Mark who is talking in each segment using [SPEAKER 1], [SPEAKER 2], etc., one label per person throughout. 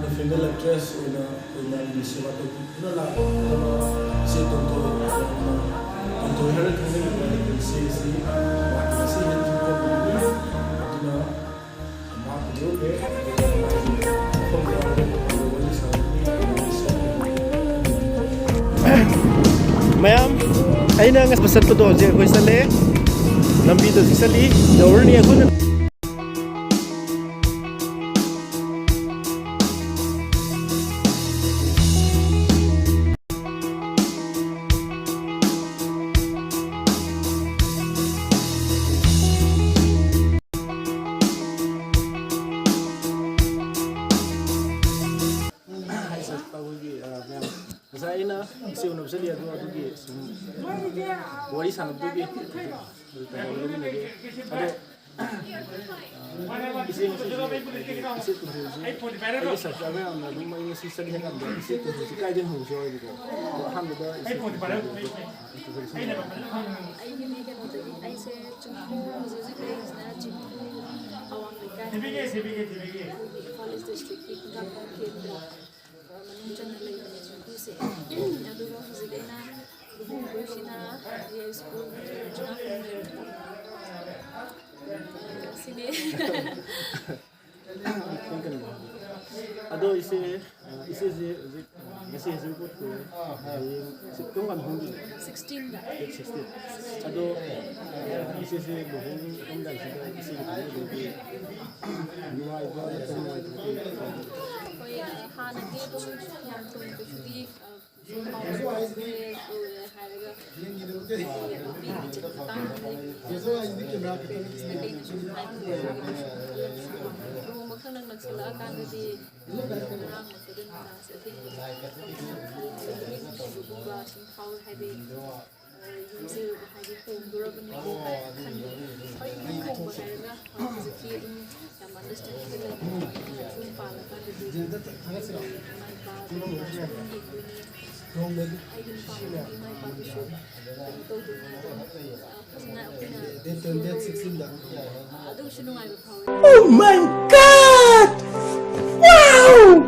[SPEAKER 1] the female actress in a sewa to la se to her to se
[SPEAKER 2] Mayam, aina ngas pasat ko do je koi sale lambi to sali dawr ni akun isi unab sali adu adugi wari sanab dugi adu isi isi subscriber amna dum mai isi sali hakam de isi tu kai den hu jo ido ham da isi
[SPEAKER 3] ai ni ke no ai se chumpo muzi ke na chimpu awang ka college district ki ka kendra manung channel lai ne chumpu se aduga muzi ke na bushina ye school chuna sine
[SPEAKER 2] ado isi report ko kung kan hundi
[SPEAKER 3] 16 da
[SPEAKER 2] 16 ado isi buhung kung dan isi ko nuwa iba
[SPEAKER 3] koy hana ke do yam to ko shudi
[SPEAKER 2] Oh my God! Wow!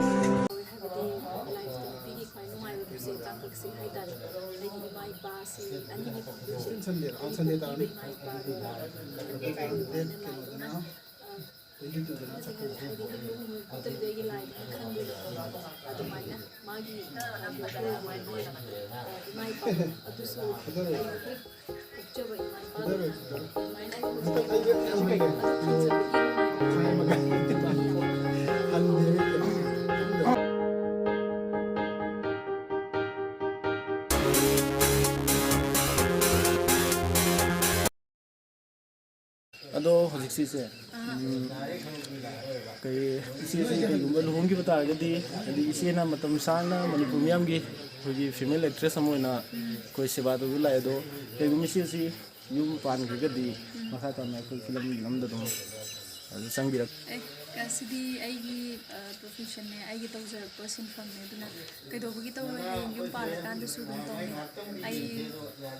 [SPEAKER 2] Ado hojik si se kai isi se gumba luhung gi bata gadi adi isi na matam sang na manipur miyam gi hoji female actress amoina koi seba do la ado kai gumi si yum pan gi gadi makha ta na koi film nam da do adi sang birak
[SPEAKER 3] kasidi aigi profession ne aigi tawjar person from ne duna kai do gi taw yum pala kan da su dum taw ai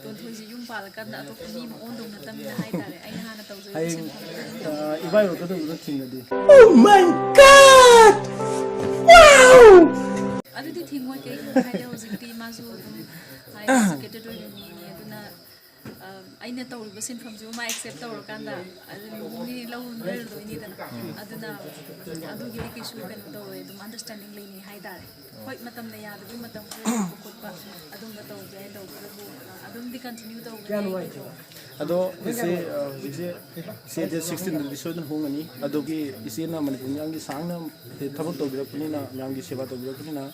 [SPEAKER 3] ton thoji yum pala kan da to ni mo on dum na tam na ai tare ai na tawjar person from
[SPEAKER 2] ibai ro to do thing adi oh my God wow
[SPEAKER 3] adu di thing wa kai kai da hojik ti ma su ai secretary ni duna aina tawriba sinfam ju ma accept tawr kanda ni law do ni dana aduna adugi ki su kan tawre dum understanding leini haidare hoi matam na ya du matam ko pa adum ba taw jai do adum di continue taw
[SPEAKER 2] ado ise de 16 disodun hongani adogi ise na manipur yang gi sang na thabak to birak puni na yang gi seba to birak puni na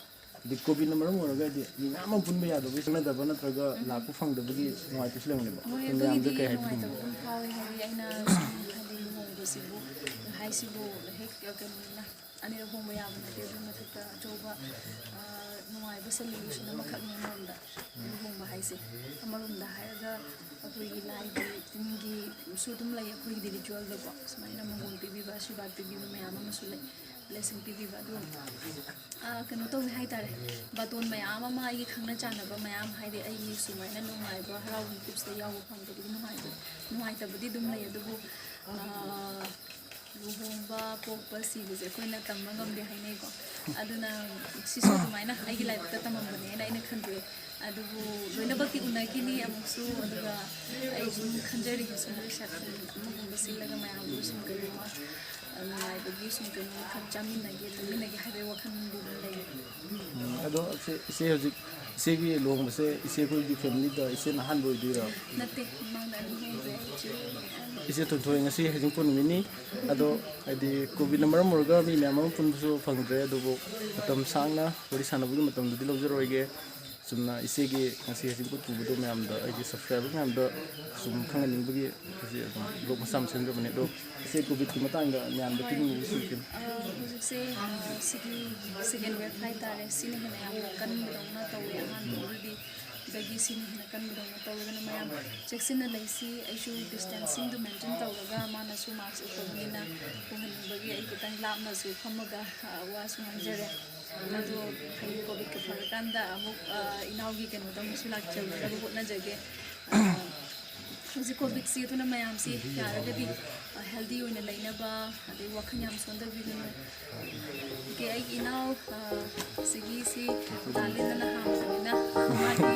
[SPEAKER 2] ꯍꯥꯏꯗꯤ ꯀꯣꯚꯤꯗꯅ ꯃꯔꯝ ꯑꯣꯏꯔꯒꯗꯤ ꯃꯤ ꯃꯌꯥꯝ ꯑꯃ ꯄꯨꯟꯕ ꯌꯥꯗꯕꯒꯤ ꯆꯠꯅꯗꯕ ꯅꯠꯇ꯭ꯔꯒ ꯂꯥꯛꯄ ꯐꯪꯗꯕꯒꯤ ꯅꯨꯡꯉꯥꯏꯇꯕꯁꯨ ꯂꯩꯔꯝꯒꯅꯦꯕ
[SPEAKER 3] ꯍꯣꯏ
[SPEAKER 2] ꯃꯌꯥꯝꯗ
[SPEAKER 3] ꯑꯗꯨꯒꯤꯗꯤ
[SPEAKER 2] ꯀꯩ
[SPEAKER 3] ꯅꯨꯡꯉꯥꯏꯇꯕ
[SPEAKER 2] ꯍꯥꯏꯕꯤꯅꯤꯡꯉꯤ
[SPEAKER 3] ꯑꯗꯨꯝ ꯐꯥꯎꯋꯦ ꯍꯥꯏꯗꯤ ꯑꯩꯅ ꯁꯨꯝ ꯍꯥꯏꯗꯤ ꯂꯨꯍꯣꯡꯕꯁꯤꯕꯨ ꯍꯥꯏꯁꯤꯕꯨ ꯍꯦꯛ ꯀꯩꯅꯣꯅꯤꯅ ꯑꯅꯤꯔꯛ ꯍꯣꯡꯕ ꯌꯥꯕ ꯅꯠꯇꯦ ꯑꯗꯨꯒꯤ ꯃꯊꯛꯇ ꯑꯆꯧꯕ ꯅꯨꯡꯉꯥꯏꯕ ꯁꯦꯂꯦꯕ꯭ꯔꯦꯁꯟ ꯑꯃꯈꯛꯅꯤ ꯑꯃꯔꯣꯝꯗ ꯂꯨꯍꯣꯡꯕ ꯍꯥꯏꯁꯦ ꯑꯃꯔꯣꯝꯗ ꯍꯥꯏꯔꯒ ꯑꯩꯈꯣꯏꯒꯤ ꯂꯥꯏꯒꯤ ꯇꯤꯟꯒꯤꯁꯨ ꯑꯗꯨꯝ ꯂꯩ ꯑꯩꯈꯣꯏꯒꯤ ꯔꯤꯆꯨꯋꯦꯜꯗꯀꯣ ꯁꯨꯃꯥꯏꯅ ꯃꯪꯒꯣꯜ ꯄꯤꯕꯤꯕ ꯑꯥꯁꯤꯔꯕꯥꯗ ꯄꯤꯕꯤꯕ ꯃꯌꯥꯝ ꯑꯃꯁꯨ ꯂꯩ ꯕ꯭ꯂꯦꯁꯤꯡ ꯄꯤꯕꯤꯕ ꯑꯗꯣ ꯀꯩꯅꯣ ꯇꯧꯋꯦ ꯍꯥꯏꯇꯥꯔꯦ ꯕꯥꯇꯣꯟ ꯃꯌꯥꯝ ꯑꯃ ꯑꯩꯒꯤ ꯈꯪꯅ ꯆꯥꯟꯅꯕ ꯃꯌꯥꯝ ꯍꯥꯏꯗꯤ ꯑꯩꯒꯤ ꯁꯨꯃꯥꯏꯅ ꯅꯨꯡꯉꯥꯏꯕ ꯍꯔꯥꯎꯕ ꯀꯨꯞꯁꯤꯗ ꯌꯥꯎꯕ ꯐꯪꯕꯗꯨꯒꯤ ꯅꯨꯡꯉꯥꯏꯇꯕꯗꯤ ꯑꯗꯨꯝ ꯂꯩ ꯑꯗꯨꯕꯨ ꯂꯨꯍꯣꯡꯕ ꯄꯣꯛꯄ ꯁꯤꯕꯁꯦ ꯑꯩꯈꯣꯏꯅ ꯇꯝꯕ ꯉꯝꯗꯦ ꯍꯥꯏꯅꯩꯀꯣ ꯑꯗꯨꯅ ꯁꯤꯁꯨ ꯑꯗꯨꯃꯥꯏꯅ ꯑꯩꯒꯤ ꯂꯥꯏꯕꯛꯇ ꯇꯝꯃꯝꯕꯅꯦꯅ ꯑꯩꯅ ꯈꯟꯗꯣꯛꯑꯦ ꯑꯗꯨꯕꯨ ꯂꯣꯏꯅꯃꯛꯇꯤ ꯎꯅꯈꯤꯅꯤ ꯑꯃꯨꯛꯁꯨ ꯑꯗꯨꯒ ꯑꯩ ꯁꯨꯝ ꯈꯟꯖꯔꯤ ꯁꯨꯝ ꯔꯤꯁꯦꯞꯁꯟ ꯑꯃꯒꯨꯝꯕ ꯁꯤꯜꯂꯒ ꯃꯌꯥꯝꯕꯨ ꯁꯨꯝ ꯀꯩꯅꯣꯝꯃ ꯅꯨꯡꯉꯥꯏꯕꯒꯤ ꯁꯨꯝ ꯀꯩꯅꯣ ꯈꯔ ꯆꯥꯃꯤꯟꯅꯒꯦ ꯊꯛꯃꯤꯟꯅꯒꯦ ꯍꯥꯏꯕꯒꯤ ꯋꯥꯈꯜꯗꯤ ꯑꯗꯨꯝ ꯂꯩ
[SPEAKER 2] ꯑꯗꯣ ꯏꯆꯦ ꯍꯧꯖꯤꯛ ꯏꯆꯦꯒꯤ ꯂꯨꯍꯣꯡꯕꯁꯦ ꯏꯆꯦꯈꯣꯏꯒꯤ ꯐꯦꯃꯤꯂꯤꯗ ꯏꯆꯦꯅ ꯑꯍꯥꯟꯕ ꯑꯣꯏꯗꯣꯏꯔꯣ
[SPEAKER 3] ꯅꯠꯇꯦ ꯃꯃꯥꯡꯗ ꯑꯅꯤ ꯍꯣꯡꯈ꯭ꯔꯦ
[SPEAKER 2] ꯏꯆꯦ ꯊꯣꯏꯊꯣꯏ ꯉꯁꯤ ꯍꯩꯖꯤꯡꯄꯣꯠ ꯅꯨꯃꯤꯠꯅꯤ ꯑꯗꯣ ꯍꯥꯏꯗꯤ ꯀꯣꯚꯤꯗꯅ ꯃꯔꯝ ꯑꯣꯏꯔꯒ ꯃꯤ ꯃꯌꯥꯝ ꯑꯃ ꯄꯨꯟꯕꯁꯨ ꯐꯪꯗ꯭ꯔꯦ ꯑꯗꯨꯕꯨ ꯃꯇꯝ ꯁꯥꯡꯅ ꯋꯥꯔꯤ ꯁꯥꯟꯅꯕꯒꯤ ꯃꯇꯝꯗꯨꯗꯤ ꯂꯧꯖꯔꯣꯏꯒꯦ ꯆꯨꯝꯅ ꯏꯆꯦꯒꯤ ꯉꯁꯤ ꯍꯩꯖꯤꯡꯄꯣꯠ ꯄꯨꯕꯗꯣ ꯃꯌꯥꯝꯗ ꯑꯩꯒꯤ ꯁꯕꯁꯀ꯭ꯔꯥꯏꯕꯔ ꯃꯌꯥꯝꯗ ꯁꯨꯝ ꯈꯪꯍꯟꯅꯤꯡꯕꯒꯤ ꯍꯧꯖꯤꯛ ꯑꯗꯨꯝ ꯕ꯭ꯂꯣꯛ ꯃꯆꯥ ꯑꯃ ꯁꯦꯝꯖꯕꯅꯦ ꯑꯗꯣ ꯏꯆꯦ ꯀꯣꯚꯤꯗꯀꯤ ꯃꯇꯥꯡꯗ ꯃꯌꯥꯝꯗ ꯄꯤꯅꯤꯡꯉꯤꯕꯁꯤ ꯀꯩꯅꯣ
[SPEAKER 3] ꯍꯧꯖꯤꯛꯁꯦ ꯁꯤꯒꯤ ꯁꯦꯀꯦꯟ ꯋꯦꯕ ꯍꯥꯏꯇꯥꯔꯦ ꯁꯤꯅ ꯍꯦꯟꯅ ꯌꯥꯝꯅ ꯀꯟꯕꯗꯧꯅ ꯇꯧꯋꯦ ꯑꯍꯥꯟꯕꯗꯨꯗꯤ ꯗꯒꯤ ꯁꯤꯅ ꯍꯦꯟꯅ ꯀꯟꯕꯗꯧꯅ ꯇꯧꯔꯒꯅ ꯃꯌꯥꯝ ꯆꯦꯛꯁꯤꯟꯅ ꯂꯩꯁꯤ ꯑꯩꯁꯨ ꯗꯤꯁꯇꯦꯟꯁꯤꯡꯗꯨ ꯃꯦꯟꯇꯦꯟ ꯇꯧꯔꯒ ꯃꯥꯅꯁꯨ ꯃꯥꯛꯁ ꯎꯞꯄꯕꯅꯤꯅ ꯎꯍꯟꯅꯤꯡꯕꯒꯤ ꯑꯩ ꯈꯤꯇꯪ ꯂꯥꯞꯅꯁꯨ ꯐꯝꯃꯒ ꯋꯥꯁꯨ ꯉꯥꯡꯖꯔꯦ ꯑꯗꯣ ꯍꯌꯦꯡ ꯀꯣꯚꯤꯗꯀ ꯐꯔꯀꯥꯟꯗ ꯑꯃꯨꯛ ꯏꯅꯥꯎꯒꯤ ꯀꯩꯅꯣꯗ ꯑꯃꯨꯛꯁꯨ ꯂꯥꯛꯆꯅꯕ ꯍꯣꯠꯅꯖꯒꯦ ꯍꯧꯖꯤꯛ ꯀꯣꯚꯤꯗꯁꯤ ꯑꯗꯨꯅ ꯃꯌꯥꯝꯁꯤ ꯌꯥꯔꯒꯗꯤ ꯍꯦꯜꯗꯤ ꯑꯣꯏꯅ ꯂꯩꯅꯕ ꯑꯗꯩ ꯋꯥꯈꯜ ꯌꯥꯝ ꯁꯣꯟꯊꯕꯤꯒꯅꯨ ꯑꯩꯒꯤ ꯏꯅꯥꯎ ꯁꯤꯒꯤꯁꯤ ꯇꯥꯂꯦꯟꯗꯅ ꯍꯥꯡꯕꯅꯤꯅ ꯃꯥꯒꯤ